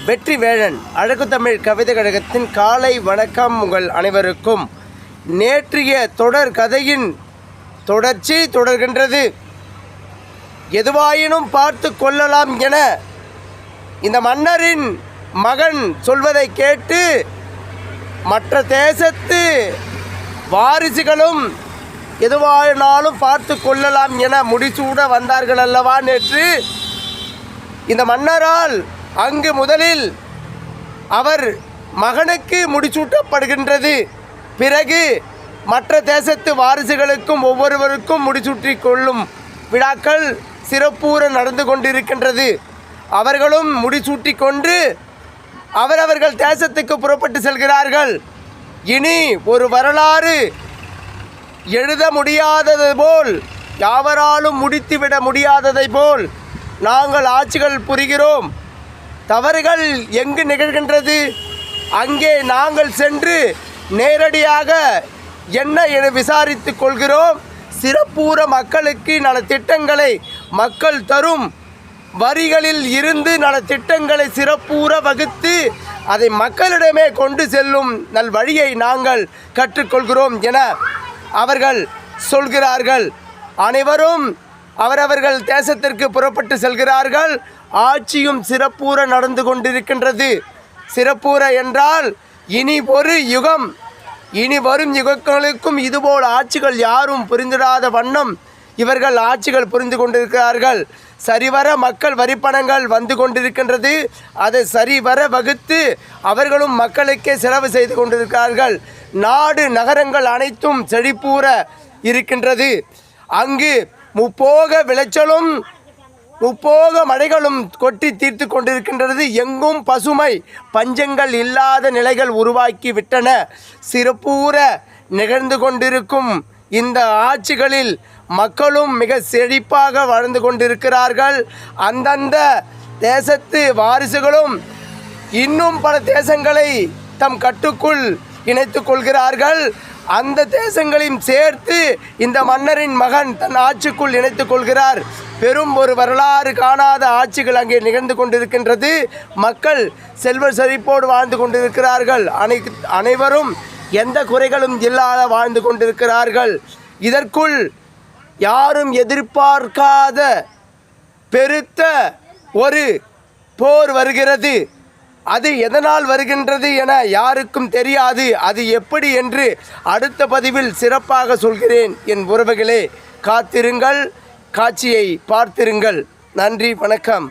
வெற்றிவேழன் அழகு தமிழ் கவிதை கழகத்தின் காலை வணக்கம் உங்கள் அனைவருக்கும். நேற்றைய தொடர் கதையின் தொடர்ச்சி தொடர்கின்றது. எதுவாயினும் பார்த்து கொள்ளலாம் என இந்த மன்னரின் மகன் சொல்வதை கேட்டு மற்ற தேசத்து வாரிசுகளும் எதுவாயினாலும் பார்த்து கொள்ளலாம் என முடிசூட வந்தார்கள் அல்லவா நேற்று. இந்த மன்னரால் அங்கு முதலில் அவர் மகனுக்கு முடிசூட்டப்படுகின்றது. பிறகு மற்ற தேசத்து வாரிசுகளுக்கும் ஒவ்வொருவருக்கும் முடிசூட்டி கொள்ளும் விழாக்கள் சிறப்பூற நடந்து கொண்டிருக்கின்றது. அவர்களும் முடிசூட்டி கொண்டு அவரவர்கள் தேசத்துக்கு புறப்பட்டு செல்கிறார்கள். இனி ஒரு வரலாறு எழுத முடியாதது போல், யாவராலும் முடித்துவிட முடியாததை போல் நாங்கள் ஆட்சிகள் புரிகிறோம். தவறுகள் எங்கு நிகழ்கின்றது அங்கே நாங்கள் சென்று நேரடியாக என்ன என விசாரித்து கொள்கிறோம். சிறப்பூர மக்களுக்கு நலத்திட்டங்களை மக்கள் தரும் வரிகளில் இருந்து நலத்திட்டங்களை சிறப்பூர வகுத்து அதை மக்களிடமே கொண்டு செல்லும் நல் வழியை நாங்கள் கற்றுக்கொள்கிறோம் என அவர்கள் சொல்கிறார்கள். அனைவரும் அவரவர்கள் தேசத்திற்கு புறப்பட்டு செல்கிறார்கள். ஆட்சியும் சிறப்பூற நடந்து கொண்டிருக்கின்றது. சிறப்பூற என்றால் இனி ஒரு யுகம், இனி வரும் யுகங்களுக்கும் இதுபோல் ஆட்சிகள் யாரும் புரிந்திடாத வண்ணம் இவர்கள் ஆட்சிகள் புரிந்து கொண்டிருக்கிறார்கள். சரிவர மக்கள் வரிப்பணங்கள் வந்து கொண்டிருக்கின்றது. அதை சரிவர வகுத்து அவர்களும் மக்களுக்கே செலவு செய்து கொண்டிருக்கிறார்கள். நாடு நகரங்கள் அனைத்தும் செழிப்பூற இருக்கின்றது. அங்கு முப்போக விளைச்சலும் முப்போக மழைகளும் கொட்டி தீர்த்து கொண்டிருக்கின்றது. எங்கும் பசுமை பஞ்சங்கள் இல்லாத நிலைகள் உருவாக்கி விட்டன. சிறப்பூற நிகழ்ந்து கொண்டிருக்கும் இந்த ஆட்சிகளில் மக்களும் மிக செழிப்பாக வாழ்ந்து கொண்டிருக்கிறார்கள். அந்தந்த தேசத்து வாரிசுகளும் இன்னும் பல தேசங்களை தம் கட்டுக்குள் இணைத்து கொள்கிறார்கள். அந்த தேசங்களையும் சேர்த்து இந்த மன்னரின் மகன் தன் ஆட்சிக்குள் இணைத்து கொள்கிறார். பெரும் ஒரு வரலாறு காணாத ஆட்சிகள் அங்கே நிகழ்ந்து கொண்டிருக்கின்றது. மக்கள் செல்வ செழிப்போடு வாழ்ந்து கொண்டிருக்கிறார்கள். அனைவரும் எந்த குறைகளும் இல்லாத வாழ்ந்து கொண்டிருக்கிறார்கள். இதற்குள் யாரும் எதிர்பார்க்காத பெருத்த ஒரு போர் வருகிறது. அது எதனால் வருகின்றது என யாருக்கும் தெரியாது. அது எப்படி என்று அடுத்த பதிவில் சிறப்பாக சொல்கிறேன். என் உறவுகளே, காத்திருங்கள், காட்சியை பார்த்திருங்கள். நன்றி, வணக்கம்.